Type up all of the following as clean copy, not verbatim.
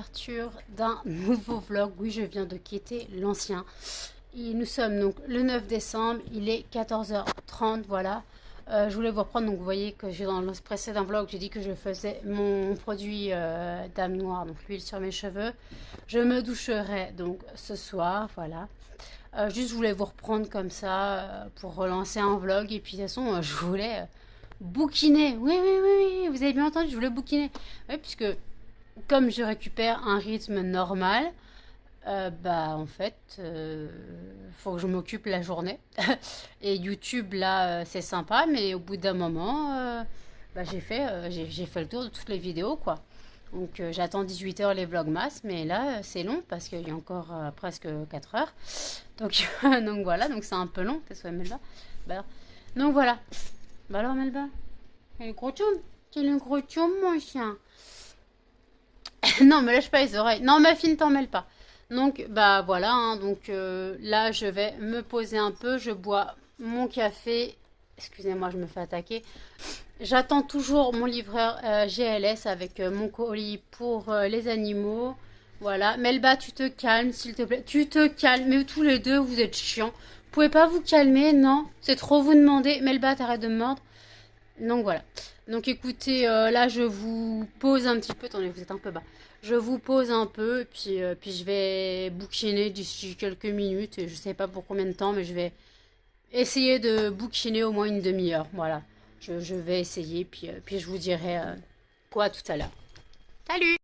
ouverture d'un nouveau vlog. Oui, je viens de quitter l'ancien. Et nous sommes donc le 9 décembre, il est 14h30, voilà. Je voulais vous reprendre, donc vous voyez que j'ai dans le précédent vlog, j'ai dit que je faisais mon produit Dame Noire, donc l'huile sur mes cheveux. Je me doucherai donc ce soir, voilà. Juste, je voulais vous reprendre comme ça pour relancer un vlog. Et puis, de toute façon, je voulais bouquiner. Oui, oui, oui, oui, vous avez bien entendu, je voulais bouquiner. Oui, puisque comme je récupère un rythme normal, bah en fait, faut que je m'occupe la journée. Et YouTube, là, c'est sympa, mais au bout d'un moment, bah, j'ai fait le tour de toutes les vidéos, quoi. Donc j'attends 18h les vlogmas, mais là c'est long parce qu'il y a encore presque 4 heures. Donc, donc voilà, donc c'est un peu long, t'es soit Melba. Bah, alors, donc voilà. Bah alors Melba, quel est gros tchoum? Quel est gros tchoum mon chien? Non, me lâche pas les oreilles. Non, ma fille, ne t'en mêle pas. Donc, bah voilà, hein, donc là, je vais me poser un peu. Je bois mon café. Excusez-moi, je me fais attaquer. J'attends toujours mon livreur GLS avec mon colis pour les animaux. Voilà. Melba, tu te calmes, s'il te plaît. Tu te calmes. Mais tous les deux, vous êtes chiants. Vous pouvez pas vous calmer, non? C'est trop vous demander. Melba, t'arrêtes de me mordre. Donc voilà. Donc écoutez, là je vous pose un petit peu. Attendez, vous êtes un peu bas. Je vous pose un peu, puis je vais bouquiner d'ici quelques minutes. Et je sais pas pour combien de temps, mais je vais essayer de bouquiner au moins une demi-heure. Voilà. Je vais essayer, puis je vous dirai quoi tout à l'heure. Salut!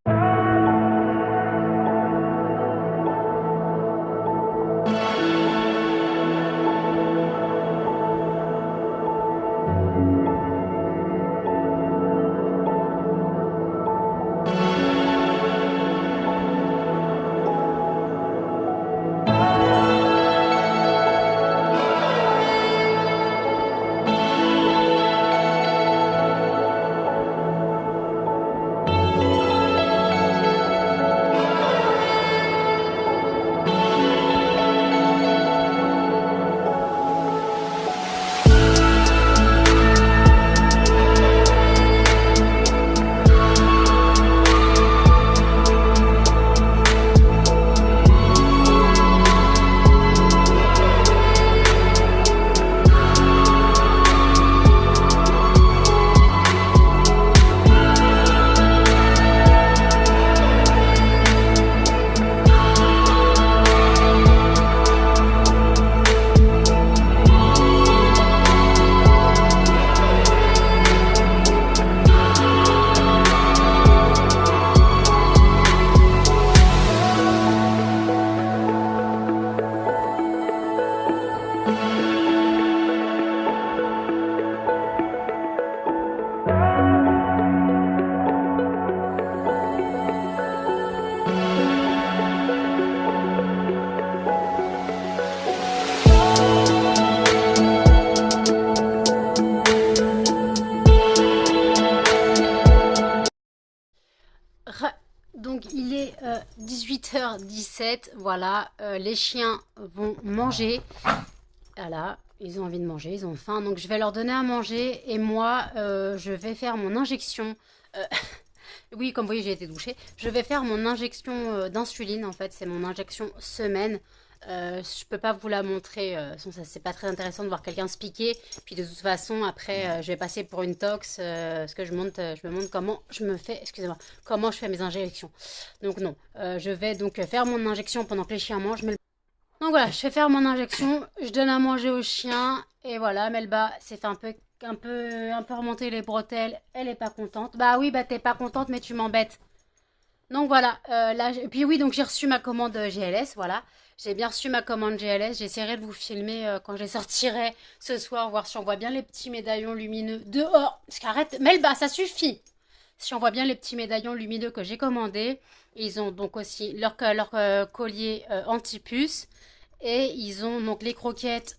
Donc il est 18h17, voilà, les chiens vont manger, voilà, ils ont envie de manger, ils ont faim, donc je vais leur donner à manger et moi je vais faire mon injection, euh, oui comme vous voyez j'ai été douchée, je vais faire mon injection d'insuline en fait, c'est mon injection semaine. Je peux pas vous la montrer, ça c'est pas très intéressant de voir quelqu'un se piquer. Puis de toute façon après je vais passer pour une tox parce que je me montre comment je me fais, excusez-moi, comment je fais mes injections. Donc non, je vais donc faire mon injection pendant que les chiens mangent. Donc voilà, je vais faire mon injection, je donne à manger aux chiens et voilà, Melba s'est fait un peu remonter les bretelles, elle est pas contente. Bah oui, bah t'es pas contente mais tu m'embêtes. Donc voilà, là, puis oui, donc j'ai reçu ma commande GLS, voilà. J'ai bien reçu ma commande GLS, j'essaierai de vous filmer quand je les sortirai ce soir, voir si on voit bien les petits médaillons lumineux dehors. Parce qu'arrête, Melba, ça suffit. Si on voit bien les petits médaillons lumineux que j'ai commandés, ils ont donc aussi leur collier anti-puce et ils ont donc les croquettes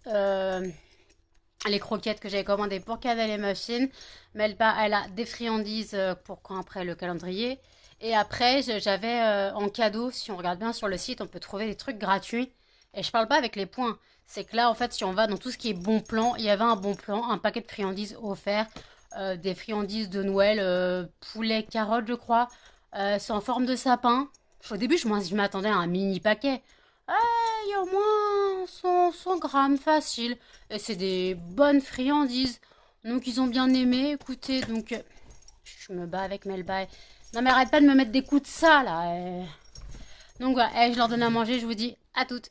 que j'avais commandées pour Canal et Muffin. Melba, elle a des friandises pour quand après le calendrier. Et après, j'avais en cadeau, si on regarde bien sur le site, on peut trouver des trucs gratuits. Et je parle pas avec les points. C'est que là, en fait, si on va dans tout ce qui est bon plan, il y avait un bon plan, un paquet de friandises offert. Des friandises de Noël, poulet, carotte, je crois. C'est en forme de sapin. Au début, je m'attendais à un mini paquet. Ah, il y a au moins 100 grammes facile. Et c'est des bonnes friandises. Donc, ils ont bien aimé. Écoutez, donc, je me bats avec Melba. Non, mais arrête pas de me mettre des coups de ça, là. Donc, voilà, je leur donne à manger. Je vous dis à toutes.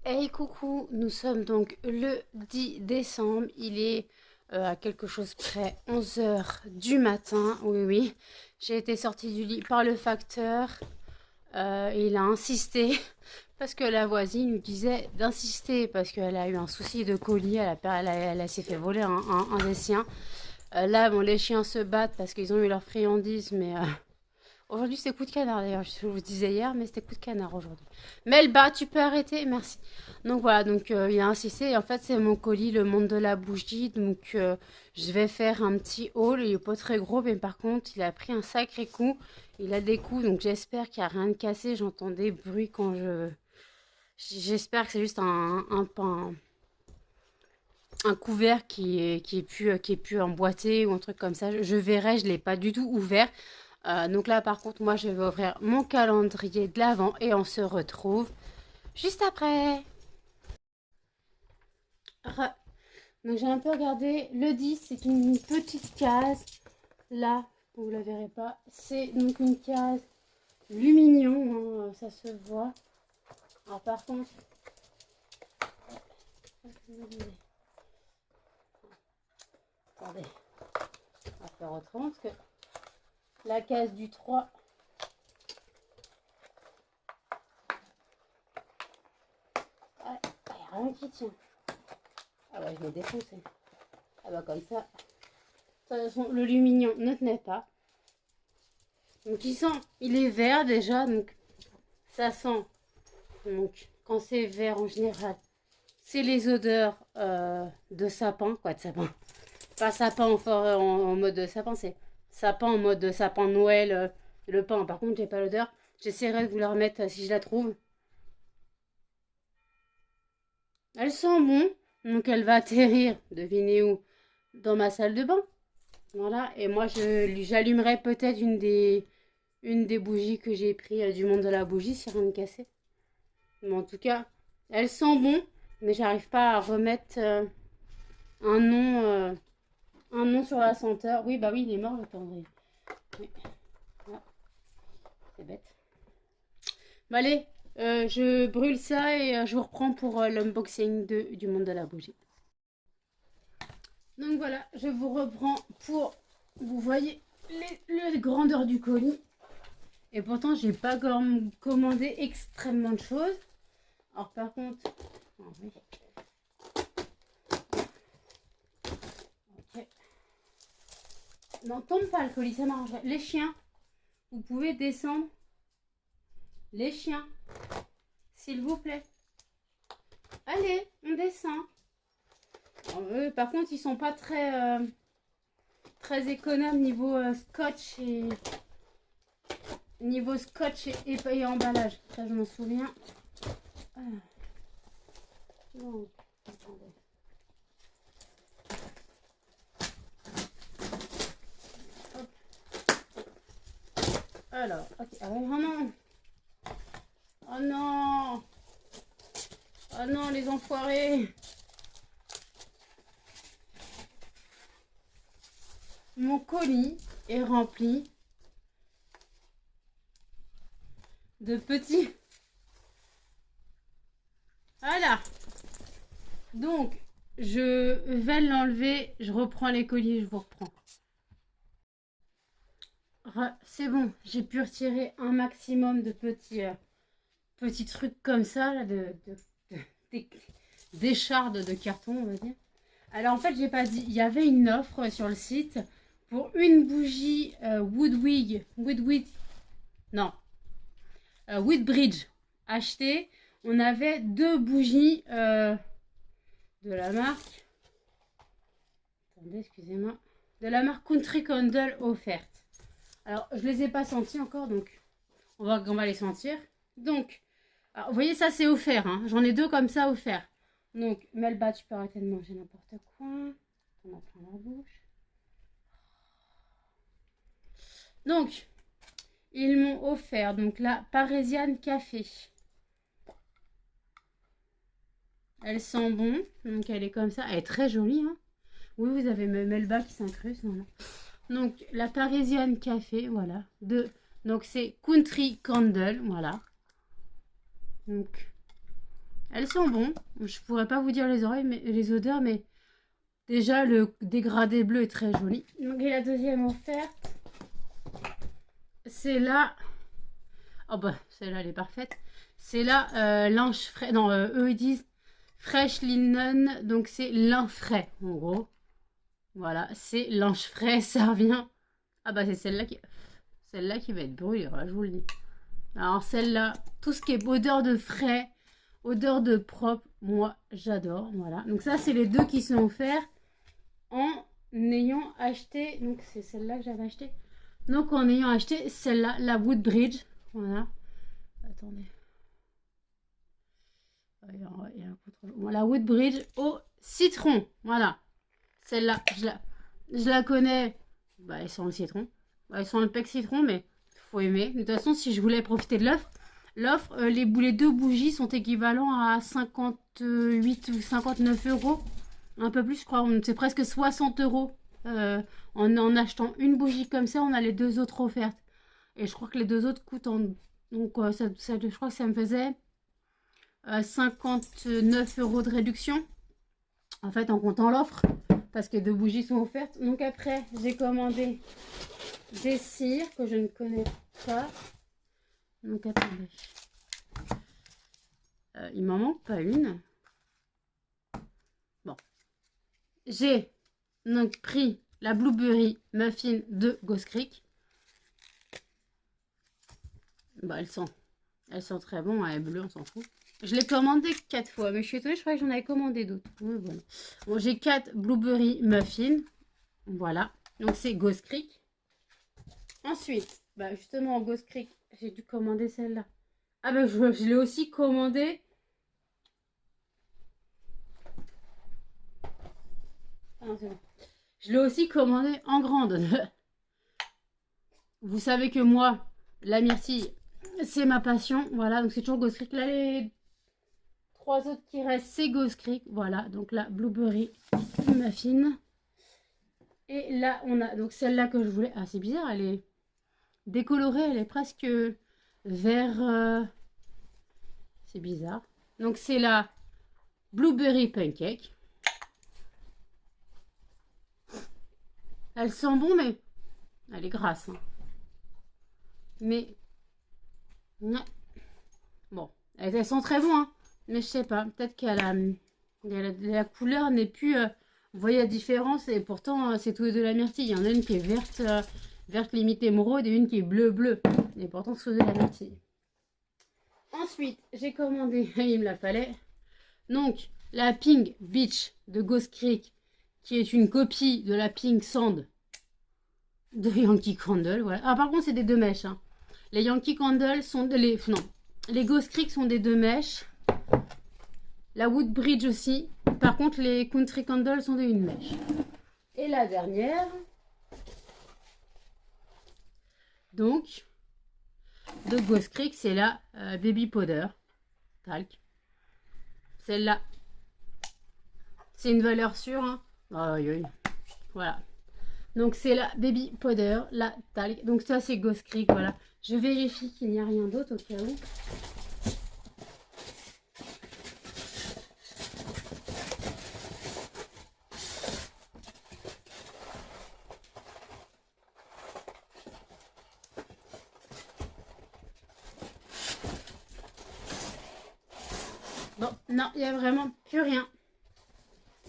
Hey coucou, nous sommes donc le 10 décembre, il est à quelque chose près 11 h du matin, oui, j'ai été sortie du lit par le facteur, il a insisté parce que la voisine lui disait d'insister parce qu'elle a eu un souci de colis, elle s'est fait voler un des siens. Là, bon, les chiens se battent parce qu'ils ont eu leur friandise, mais... Aujourd'hui, c'était coup de canard d'ailleurs. Je vous disais hier, mais c'était coup de canard aujourd'hui. Melba, tu peux arrêter? Merci. Donc voilà, donc il a insisté. Et en fait, c'est mon colis, le monde de la bougie. Donc je vais faire un petit haul. Il n'est pas très gros, mais par contre, il a pris un sacré coup. Il a des coups, donc j'espère qu'il n'y a rien de cassé. J'entends des bruits quand je... J'espère que c'est juste un couvert qui est plus emboîté ou un truc comme ça. Je verrai, je ne l'ai pas du tout ouvert. Donc là, par contre, moi, je vais ouvrir mon calendrier de l'Avent et on se retrouve juste après. Donc, j'ai un peu regardé. Le 10, c'est une petite case. Là, vous ne la verrez pas. C'est donc une case Luminion. Hein, ça se voit. Alors, par contre... Attendez. On va faire autrement parce que... La case du 3. Ah, il n'y a rien qui tient. Ah ouais, je l'ai défoncé. Ah bah comme ça. De toute façon, le lumignon ne tenait pas. Donc il est vert déjà, donc ça sent. Donc quand c'est vert en général, c'est les odeurs de sapin, quoi, de sapin. Pas sapin en mode sapin, c'est sapin en mode sapin de Noël, le pain. Par contre, j'ai pas l'odeur. J'essaierai de vous la remettre si je la trouve. Elle sent bon. Donc, elle va atterrir, devinez où? Dans ma salle de bain. Voilà. Et moi, j'allumerai peut-être une des bougies que j'ai pris du monde de la bougie, si rien de cassé. Mais en tout cas, elle sent bon. Mais j'arrive pas à remettre un nom sur la senteur. Oui, bah oui, il est mort, le calendrier. Oui. Ah, c'est bête. Bon, allez, je brûle ça et je vous reprends pour l'unboxing du monde de la bougie. Donc voilà, je vous reprends pour... Vous voyez les grandeurs du colis. Et pourtant, j'ai pas commandé extrêmement de choses. Alors par contre... Oh, oui. Ok. Non, tombe pas le colis, ça marche. Les chiens, vous pouvez descendre. Les chiens, s'il vous plaît. Allez, on descend. Alors, par contre, ils sont pas très économes niveau scotch et et emballage. Ça, je m'en souviens. Ah. Non, attendez. Hop. Alors, ok. Ah ouais, oh non. Oh non. Oh non, les enfoirés. Mon colis est rempli de petits... Voilà. Donc, je vais l'enlever. Je reprends les colis, je vous reprends. C'est bon, j'ai pu retirer un maximum de petits trucs comme ça, là, d'échardes de carton, on va dire. Alors en fait, j'ai pas dit, il y avait une offre sur le site pour une bougie Woodbridge achetée. on avait 2 bougies de la marque. Attendez, excusez-moi. De la marque Country Candle offertes. Alors, je les ai pas senties encore, donc on va les sentir. Donc, alors, vous voyez, ça c'est offert. Hein. J'en ai 2 comme ça offerts. Donc, Melba, tu peux arrêter de manger n'importe quoi. On a plein la bouche. Donc, ils m'ont offert donc la Parisienne Café. Elle sent bon. Donc, elle est comme ça. Elle est très jolie. Hein. Oui, vous avez Melba qui s'incruste. Voilà. Donc, la Parisienne Café, voilà. Donc, c'est Country Candle, voilà. Donc, elles sont bon. Je pourrais pas vous dire les odeurs, mais déjà, le dégradé bleu est très joli. Donc, et la deuxième offerte, c'est là. Oh, bah, celle-là, elle est parfaite. C'est là, linge frais. Non, eux, ils disent fresh linen. Donc, c'est lin frais, en gros. Voilà, c'est linge frais, ça revient. Ah bah c'est celle-là qui va être brûlée, voilà, je vous le dis. Alors celle-là, tout ce qui est odeur de frais, odeur de propre, moi j'adore, voilà. Donc ça c'est les 2 qui sont offerts en ayant acheté, donc c'est celle-là que j'avais acheté. Donc en ayant acheté celle-là, la Woodbridge, voilà. Attendez. Il y a un contrôle. Voilà, la Woodbridge au citron, voilà. Celle-là, je la connais. Bah, elles sont le citron. Bah, elles sont le pec citron, mais faut aimer. De toute façon, si je voulais profiter de l'offre, les 2 bougies sont équivalents à 58 ou 59 euros. Un peu plus, je crois. C'est presque 60 euros. En achetant une bougie comme ça, on a les 2 autres offertes. Et je crois que les 2 autres coûtent en... Donc, je crois que ça me faisait 59 euros de réduction. En fait, en comptant l'offre. Parce que 2 bougies sont offertes. Donc après, j'ai commandé des cires que je ne connais pas. Donc attendez. Il m'en manque pas une. Bon. J'ai donc pris la Blueberry Muffin de Ghost Creek. Bah, elle sent très bon. Elle est bleue, on s'en fout. Je l'ai commandé 4 fois, mais je suis étonnée, je croyais que j'en avais commandé d'autres. Oui, voilà. Bon, j'ai 4 Blueberry Muffins. Voilà. Donc, c'est Ghost Creek. Ensuite, bah justement, Ghost Creek, j'ai dû commander celle-là. Ah, bah, je l'ai aussi commandé. Ah, non, c'est bon. Je l'ai aussi commandé en grande. Vous savez que moi, la myrtille, c'est ma passion. Voilà, donc c'est toujours Ghost Creek. Là, les 3 autres qui restent, c'est Ghost Creek. Voilà, donc la Blueberry Muffin. Et là, on a donc celle-là que je voulais. Ah, c'est bizarre, elle est décolorée, elle est presque vert. C'est bizarre. Donc, c'est la Blueberry Pancake. Elle sent bon, mais elle est grasse. Hein. Mais, non. Bon, elles sont très bonnes, hein. Mais je sais pas, peut-être la couleur n'est plus... vous voyez la différence, et pourtant, c'est tous les 2 la myrtille. Il y en a une qui est verte, verte limite émeraude, et une qui est bleu. Et pourtant, c'est tous les 2 la myrtille. Ensuite, j'ai commandé, il me la fallait, donc la Pink Beach de Ghost Creek, qui est une copie de la Pink Sand de Yankee Candle. Voilà. Ah, par contre, c'est des 2 mèches. Hein. Les Yankee Candle sont... les Ghost Creek sont des 2 mèches. La Woodbridge aussi. Par contre, les Country Candle sont des 1 mèche. Et la dernière, donc, de Ghost Creek, c'est la Baby Powder Talc. Celle-là, c'est une valeur sûre. Hein. Aïe, aïe. Voilà. Donc, c'est la Baby Powder, la Talc. Donc, ça, c'est Ghost Creek. Voilà. Je vérifie qu'il n'y a rien d'autre au cas où. Bon, non, il n'y a vraiment plus rien.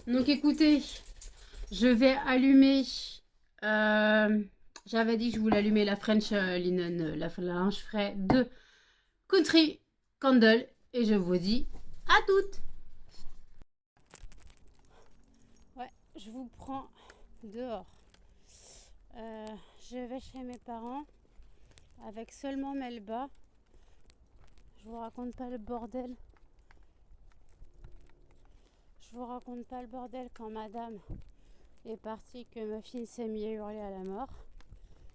Donc, écoutez, je vais allumer... j'avais dit que je voulais allumer la French Linen, la linge frais de Country Candle. Et je vous dis à toutes. Ouais, je vous prends dehors. Je vais chez mes parents avec seulement Melba. Je vous raconte pas le bordel. Je vous raconte pas le bordel quand madame est partie, que Muffin s'est mis à hurler à la mort.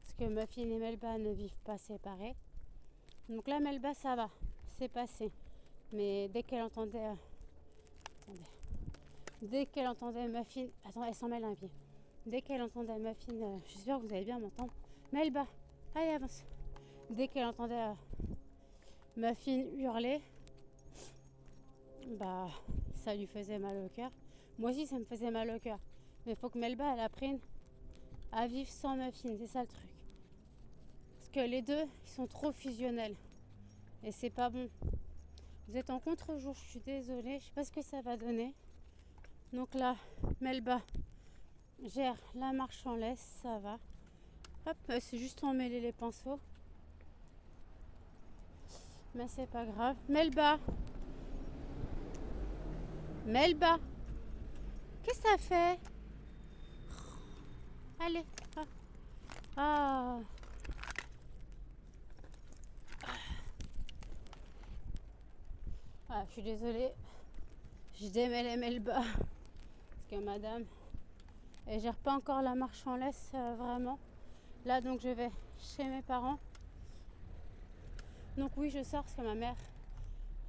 Parce que Muffin et Melba ne vivent pas séparés. Donc là, Melba, ça va, c'est passé. Mais dès qu'elle entendait... attendez. Dès qu'elle entendait Muffin... Attends, elle s'en mêle un pied. Dès qu'elle entendait Muffin... j'espère que vous allez bien m'entendre. Melba, allez, avance. Dès qu'elle entendait Muffin hurler, bah, ça lui faisait mal au cœur. Moi aussi, ça me faisait mal au cœur. Mais il faut que Melba, elle apprenne à vivre sans Muffin, c'est ça le truc. Parce que les deux, ils sont trop fusionnels. Et c'est pas bon. Vous êtes en contre-jour, je suis désolée. Je sais pas ce que ça va donner. Donc là, Melba gère la marche en laisse, ça va. Hop, c'est juste emmêler les pinceaux. Mais c'est pas grave. Melba, Melba, qu'est-ce que ça fait? Allez. Ah. Ah, je suis désolée. Je démêlais Melba. Parce que madame, elle gère pas encore la marche en laisse vraiment. Là, donc, je vais chez mes parents. Donc oui, je sors parce que ma mère,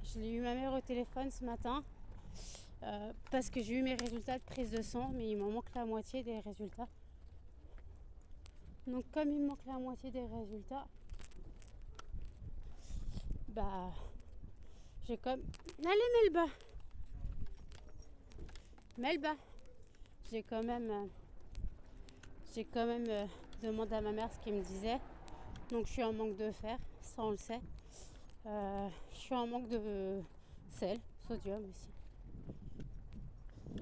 je l'ai eu ma mère au téléphone ce matin. Parce que j'ai eu mes résultats de prise de sang, mais il m'en manque la moitié des résultats. Donc comme il me manque la moitié des résultats, bah j'ai comme... Allez Melba, Melba, j'ai quand même demandé à ma mère ce qu'elle me disait. Donc je suis en manque de fer, ça on le sait. Je suis en manque de sel, sodium aussi.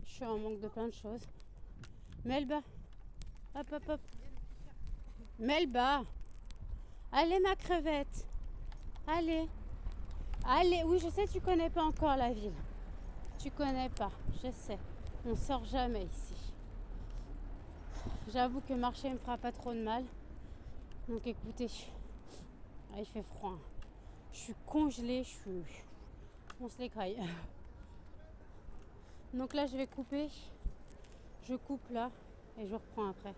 Je suis en manque de plein de choses. Melba, hop hop hop. Melba, allez ma crevette, allez, allez. Oui, je sais, tu connais pas encore la ville. Tu connais pas, je sais. On sort jamais ici. J'avoue que marcher me fera pas trop de mal. Donc écoutez, il fait froid. Je suis congelée, on se les craille. Donc là, je vais couper. Je coupe là et je reprends après.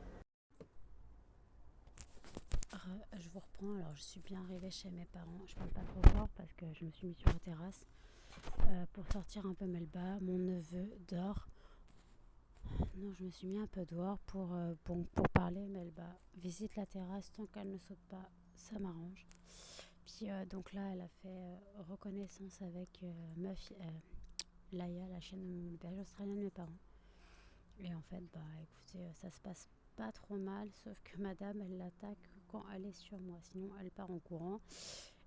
Je vous reprends. Alors, je suis bien arrivée chez mes parents. Je ne peux pas trop voir parce que je me suis mise sur la terrasse pour sortir un peu Melba. Mon neveu dort. Non, je me suis mis un peu dehors pour parler. Melba visite la terrasse tant qu'elle ne saute pas, ça m'arrange. Puis donc là, elle a fait reconnaissance avec Laïa, la chienne de berger australien de mes parents. Et en fait, bah écoutez, ça se passe pas trop mal, sauf que madame, elle l'attaque quand elle est sur moi. Sinon, elle part en courant.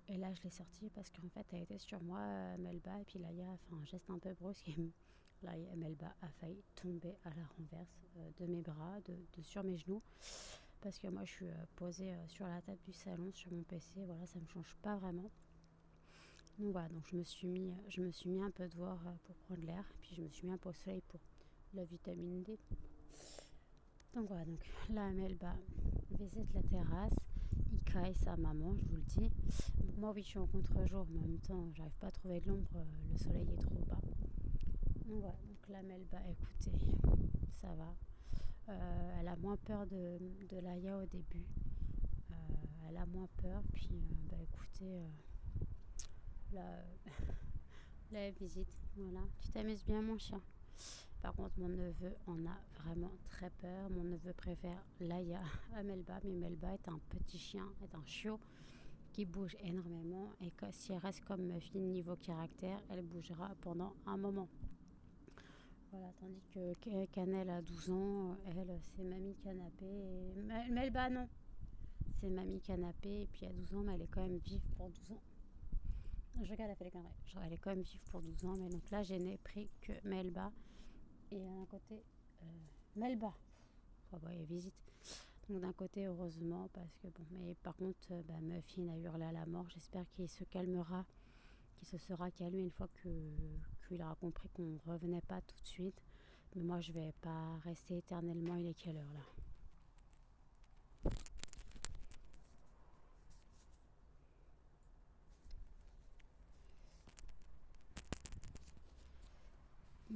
Et là, je l'ai sortie parce qu'en fait, elle était sur moi, Melba, et puis Laïa a fait un geste un peu brusque. Et Melba a failli tomber à la renverse de mes bras, de sur mes genoux. Parce que moi, je suis posée sur la table du salon, sur mon PC. Voilà, ça me change pas vraiment. Donc voilà, donc je me suis mis un peu dehors pour prendre l'air. Puis je me suis mis un peu au soleil pour la vitamine D. Donc voilà, donc là Melba visite la terrasse, il caille sa maman, je vous le dis. Moi oui, je suis en contre-jour, mais en même temps j'arrive pas à trouver de l'ombre, le soleil est trop bas. Donc voilà, donc là Melba, écoutez, ça va. Elle a moins peur de Laïa au début. Elle a moins peur, puis bah écoutez, là, là elle visite, voilà. Tu t'amuses bien mon chien. Par contre, mon neveu en a vraiment très peur. Mon neveu préfère Laïa à Melba, mais Melba est un petit chien, est un chiot qui bouge énormément. Et si elle reste comme Muffin niveau caractère, elle bougera pendant un moment. Voilà, tandis que Cannelle a 12 ans, elle, c'est Mamie Canapé. Et Melba, non. C'est Mamie Canapé, et puis à 12 ans, mais elle est quand même vive pour 12 ans. Je regarde, elle fait les conneries. Elle est quand même vive pour 12 ans, mais donc là, je n'ai pris que Melba. Et d'un côté, Melba. Oh bah, il visite. Donc d'un côté, heureusement, parce que bon, mais par contre, Muffin a hurlé à la mort. J'espère qu'il se calmera qui se sera calmé une fois qu'il aura compris qu'on revenait pas tout de suite. Mais moi, je vais pas rester éternellement. Il est quelle heure là?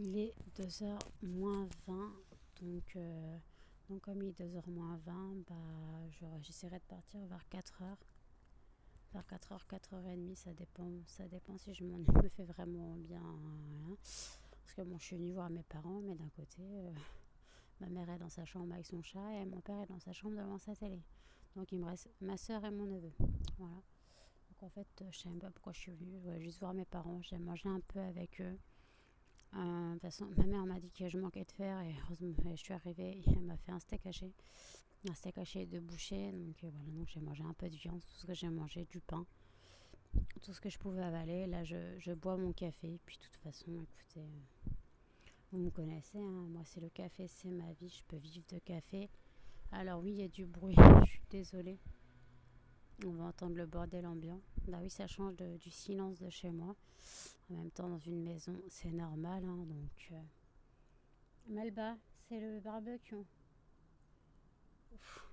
Il est 2h moins 20. Donc comme il est 2h moins 20, j'essaierai de partir vers 4h. Vers 4h, 4h30, ça dépend si je me fais vraiment bien. Hein. Parce que bon, je suis venue voir mes parents, mais d'un côté, ma mère est dans sa chambre avec son chat et mon père est dans sa chambre devant sa télé. Donc il me reste ma soeur et mon neveu. Voilà. Donc en fait, je sais même pas pourquoi je suis venue. Je voulais juste voir mes parents. J'ai mangé un peu avec eux. De toute façon, ma mère m'a dit que je manquais de fer et heureusement, je suis arrivée. Elle m'a fait un steak haché. Un steak haché de bouchée. Donc voilà, donc j'ai mangé un peu de viande, tout ce que j'ai mangé, du pain. Tout ce que je pouvais avaler. Là, je bois mon café. Puis de toute façon, écoutez, vous me connaissez. Hein, moi, c'est le café, c'est ma vie. Je peux vivre de café. Alors oui, il y a du bruit. Je suis désolée. On va entendre le bordel ambiant. Bah oui, ça change du silence de chez moi. En même temps, dans une maison, c'est normal. Hein, donc, Melba, c'est le barbecue. Ouf.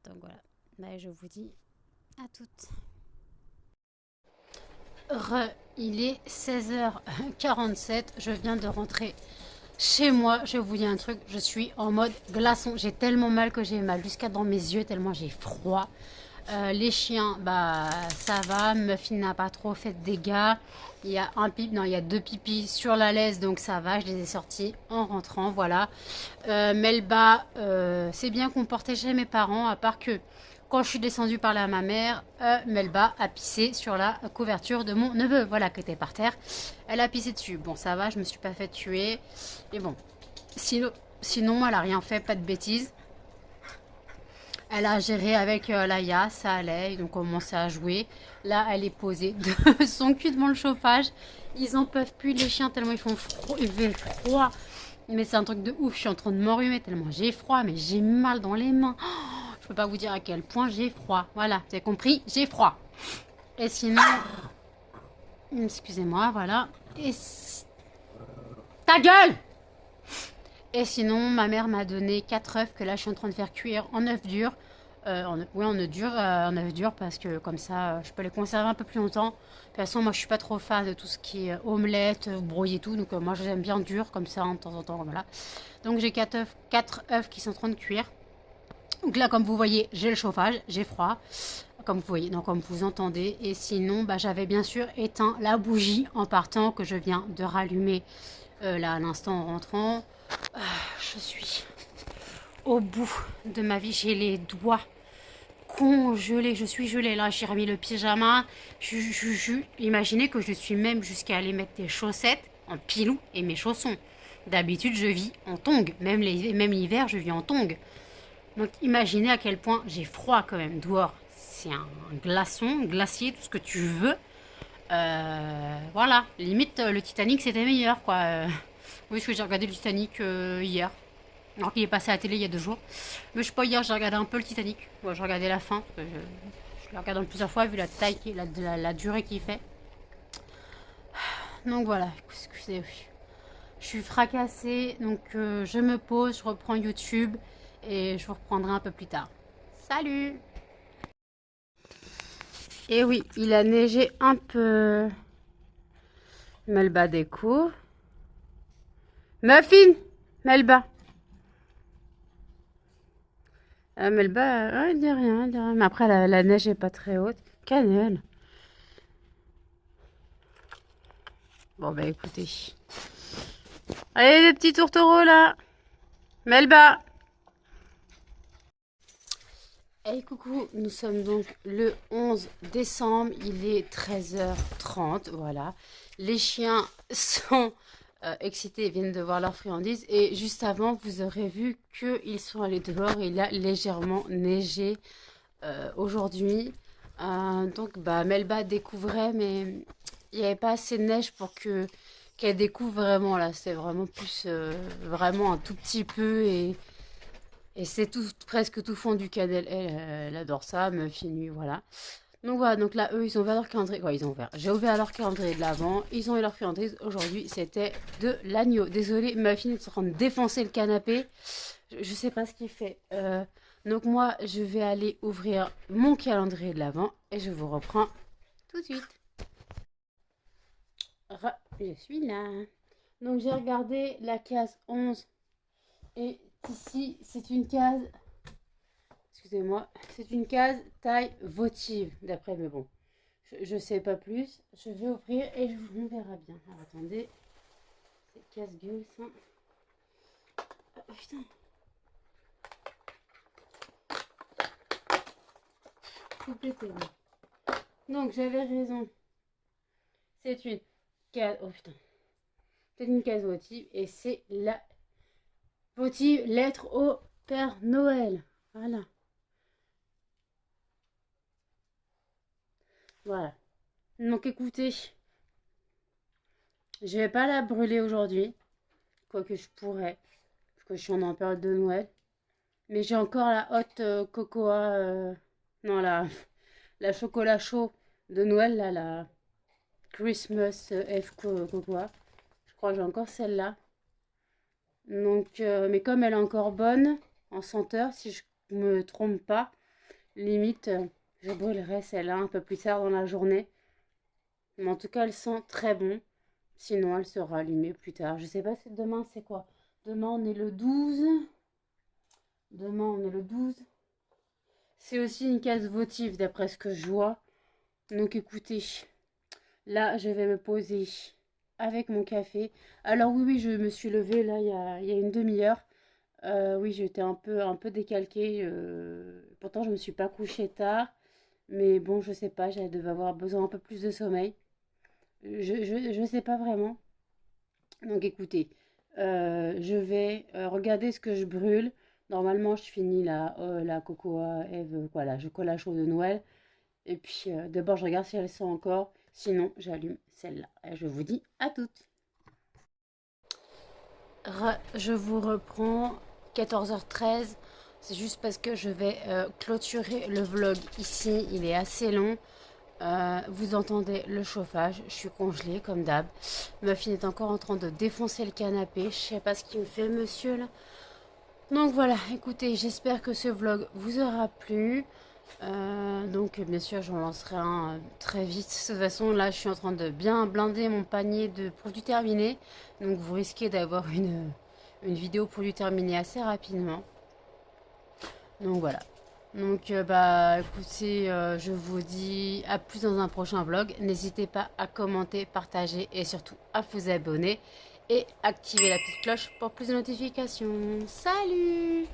Donc voilà. Bah, je vous dis à toutes. Il est 16h47. Je viens de rentrer chez moi. Je vous dis un truc. Je suis en mode glaçon. J'ai tellement mal que j'ai mal jusqu'à dans mes yeux, tellement j'ai froid. Les chiens, bah ça va. Muffin n'a pas trop fait de dégâts. Il y a il y a 2 pipis sur la laisse, donc ça va. Je les ai sortis en rentrant, voilà. Melba, c'est bien comporté chez mes parents, à part que quand je suis descendue parler à ma mère, Melba a pissé sur la couverture de mon neveu, voilà, qui était par terre. Elle a pissé dessus. Bon, ça va, je me suis pas fait tuer. Et bon, sinon elle a rien fait, pas de bêtises. Elle a géré avec Laïa, ça allait, ils ont commencé à jouer. Là, elle est posée de son cul devant le chauffage. Ils en peuvent plus, les chiens, tellement il fait froid. Mais c'est un truc de ouf, je suis en train de m'enrhumer tellement j'ai froid, mais j'ai mal dans les mains. Oh, je peux pas vous dire à quel point j'ai froid. Voilà, vous avez compris, j'ai froid. Et sinon, excusez-moi, voilà. Ta gueule! Et sinon, ma mère m'a donné 4 œufs que là, je suis en train de faire cuire en œufs durs. En œufs durs parce que comme ça, je peux les conserver un peu plus longtemps. De toute façon, moi, je suis pas trop fan de tout ce qui est omelette, brouillé et tout. Donc, moi, j'aime bien dur comme ça, de temps en temps. Voilà. Donc, j'ai 4 œufs qui sont en train de cuire. Donc là, comme vous voyez, j'ai le chauffage, j'ai froid. Comme vous voyez, donc comme vous entendez. Et sinon, bah, j'avais bien sûr éteint la bougie en partant que je viens de rallumer là à l'instant en rentrant. Je suis au bout de ma vie. J'ai les doigts congelés. Je suis gelée. Là, j'ai remis le pyjama. Imaginez que je suis même jusqu'à aller mettre des chaussettes en pilou et mes chaussons. D'habitude, je vis en tongs. Même l'hiver, je vis en tongs. Donc, imaginez à quel point j'ai froid quand même dehors. C'est un glaçon, glacier, tout ce que tu veux. Voilà. Limite, le Titanic, c'était meilleur, quoi. Oui, parce que j'ai regardé le Titanic hier. Alors qu'il est passé à la télé il y a 2 jours. Mais je sais pas, hier j'ai regardé un peu le Titanic. Bon, j'ai regardé la fin. Je l'ai regardé plusieurs fois vu la taille, la durée qu'il fait. Donc voilà, excusez-moi. Je suis fracassée. Donc je me pose, je reprends YouTube. Et je vous reprendrai un peu plus tard. Salut! Et oui, il a neigé un peu. Melba découvre. Muffin! Melba! Melba, elle dit rien, elle dit rien. Mais après, la neige est pas très haute. Cannelle. Bon, bah écoutez. Allez, les petits tourtereaux là. Melba. Hey, coucou, nous sommes donc le 11 décembre. Il est 13h30. Voilà. Les chiens sont excités et viennent de voir leurs friandises. Et juste avant, vous aurez vu qu'ils sont allés dehors. Il a légèrement neigé aujourd'hui. Donc, bah, Melba découvrait, mais il n'y avait pas assez de neige pour qu'elle découvre vraiment. Là, c'est vraiment plus, vraiment un tout petit peu. Et c'est tout, presque tout fondu qu'elle elle adore ça, Muffin, voilà. Donc voilà, donc là, eux, ils ont ouvert leur calendrier. Ouais, ils ont ouvert. J'ai ouvert leur calendrier de l'avant. Ils ont eu leur friandise. Aujourd'hui, c'était de l'agneau. Désolée, ma fille est en train de défoncer le canapé. Je sais pas ce qu'il fait. Donc moi, je vais aller ouvrir mon calendrier de l'avant et je vous reprends tout de suite. Je suis là. Donc j'ai regardé la case 11 et ici, c'est une case... Excusez-moi, c'est une case taille votive, d'après, mais bon, je sais pas plus. Je vais ouvrir et on verra bien. Alors, attendez, c'est casse-gueule, ça. Oh, putain. Tout pété, là. Donc, j'avais raison. C'est une case... Oh, putain. C'est une case votive et c'est la votive lettre au Père Noël. Voilà. Voilà. Donc écoutez, je vais pas la brûler aujourd'hui, quoique je pourrais, parce que je suis en période de Noël. Mais j'ai encore la hot cocoa, non la chocolat chaud de Noël, là, la Christmas F cocoa. Je crois que j'ai encore celle-là. Donc, mais comme elle est encore bonne en senteur, si je me trompe pas, limite, je brûlerai celle-là un peu plus tard dans la journée. Mais en tout cas, elle sent très bon. Sinon, elle sera allumée plus tard. Je sais pas si demain, c'est quoi. Demain, on est le 12. Demain, on est le 12. C'est aussi une case votive, d'après ce que je vois. Donc, écoutez, là, je vais me poser avec mon café. Alors, oui, je me suis levée, là, il y a une demi-heure. Oui, j'étais un peu décalquée. Pourtant, je me suis pas couchée tard. Mais bon, je sais pas, je devais avoir besoin un peu plus de sommeil. Je sais pas vraiment. Donc écoutez, je vais regarder ce que je brûle. Normalement, je finis la cocoa Eve, quoi, la chocolat chaud de Noël. Et puis, d'abord, je regarde si elles sont encore. Sinon, j'allume celle-là. Et je vous dis à toutes. Je vous reprends 14h13. C'est juste parce que je vais clôturer le vlog ici. Il est assez long. Vous entendez le chauffage, je suis congelée comme d'hab. Ma fille est encore en train de défoncer le canapé. Je sais pas ce qu'il me fait, monsieur, là. Donc voilà, écoutez, j'espère que ce vlog vous aura plu. Donc bien sûr, j'en lancerai un très vite. De toute façon, là, je suis en train de bien blinder mon panier de produits terminés. Donc vous risquez d'avoir une vidéo produits terminés assez rapidement. Donc voilà. Donc bah écoutez, je vous dis à plus dans un prochain vlog. N'hésitez pas à commenter, partager et surtout à vous abonner et activer la petite cloche pour plus de notifications. Salut!